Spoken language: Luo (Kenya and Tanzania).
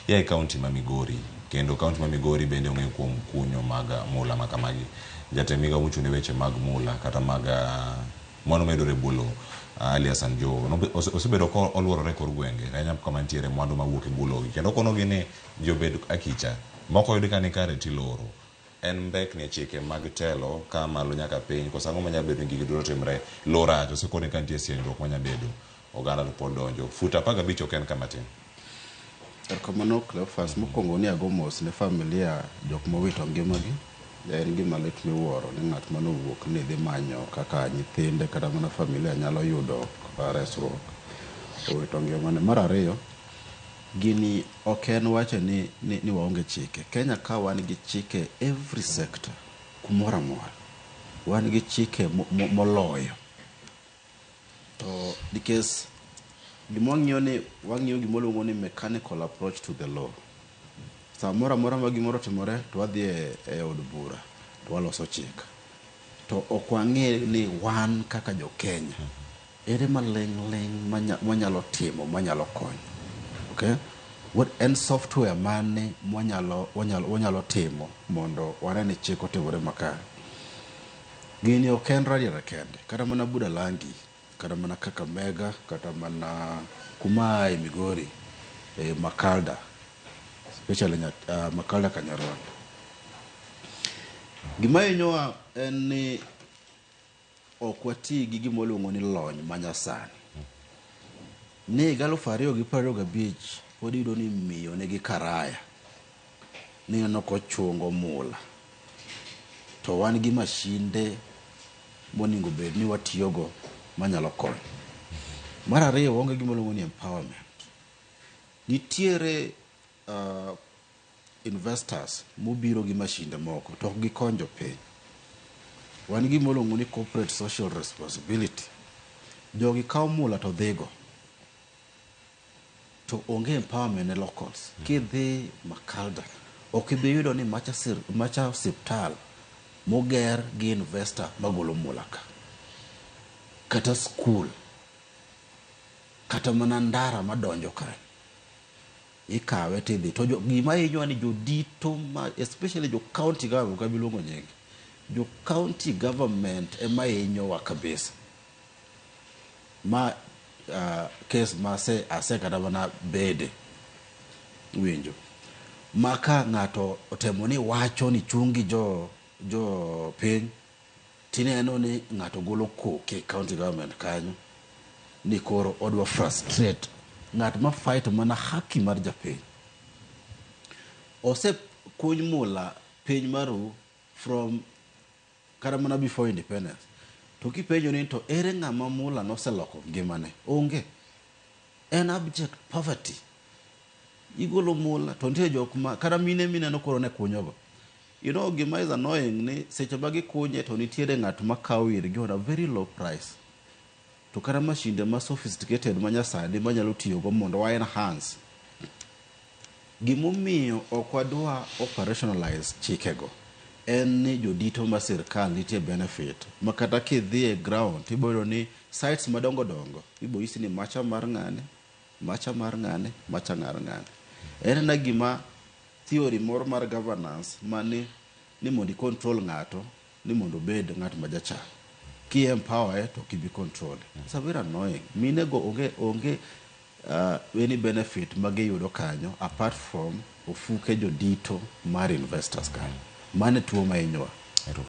ya county ma Migori kendo county ma Migori bende ong'e kuom kunyo mag mula ma kamagi. Jatemiga mochune weche mag mula kata mag mano medore bulo Ali Hassan Joho osebedo ko oluorore kor gwenge kanya kama ntiere mwandu mawuok e bulo kendo kono gine jobed akicha moko yudi kani kare tiloro en mbekni chike mag telo ka malo nyaka piny kosango manya bedo gigi duro timre lora to sekone kantie siendruok manya bedo oganda to pod donjo futa 15 ok en kama tin. Kamano Cleophas mokwongo ni ago mos ne familia jok mowito ngimagi. En gima lit miwuoro ni ng'at manowuok ni dhi manyo kaka nyithinde kata mana familia nyalo yudo resruok owito ngimane. Mar ariyo, gini ok en wacho ni waonge chike. Kenya ka wan gi chike every sector kumoro amora. Wan gi chike moloyo. To because wang'iyo gimoluongo ni mechanical approach to the law. Samora amora ma gimoro timore to wadhi e od bura to waloso chik. To ok wang'e ni wan kaka jo Kenya ere maleng' manyalo timo manyalo konyo. Okay? What en software mane wanyalo timo mondo wane ni chik otimore makare. Gini ok en radiera kende kata mana Budalangi kata mana Kakamega kata mana kuma e Migori Makalda especially Makalda Kanyaruan. Gima inyowa en ni ok wati gi gimoluongo ni lony manyasani. Ni 2025 pod iyudo ni miyo nigi karaya ni nokochungo mula. To wan gi mashinde moningo bed ni watiyogo manyalo konyo. Mar ariyo waonge gimoluongo ni empowerment. Nitiere investors mobiro gi mashinde moko to ok gikonjo piny. Wan gi gimoluongo ni corporate social responsibility. Jogi kawo mula to dhigo. To onge empowerment ne locals. Kidhi Makalda ok ibi yudo ni macha osiptal moger gi investor magolo mula ka. Kata school kata mana ndara madonjo kae ikawe tidhi to gima hinyo ni jodito especially jo county government kabiluongo nyingi jo county government ema hinyowa kabisa ma case ma ase kata mana bede winjo maka ng'ato otemo ni wacho ni chungi jo piny tineno ni ng'ato golo koke county government kanyo ni koro odwa frustrate ng'at ma fight mana haki mar japiny. Ose kuny mula piny maru from kata mana before independence. To kipenjo ni to ere ng'ama mula noseloko ngimane? Onge. En abject poverty. Igolo mula to nitie jok ma kata mine no koro ne kunyogo. You know, gima is annoying ni seche bagi kunye to nitiere ng'at ma kawo irgi on a very low price. To kata mashinde ma sophisticated manyasani manyalo tiyogo mondo wa enhance. Gimomiyo ok wadwa operationalize chikego en ni jodito ma sirkal nitie benefit ma kata kidhi e ground tibodo ni sites madongo dongo ibo isi ni macha mar ng'ane macha mar ng'ane macha mar ng'ane. En na gima theory moro mar governance mani ni mondo control ng'ato ni mondo bed ng'at majachan ki empower to kibi control. It's a very annoying. Minego onge any benefit magiyudo kanyo apart from ofuke jodito mar investors kanyo. Mane tuo ma inyowa.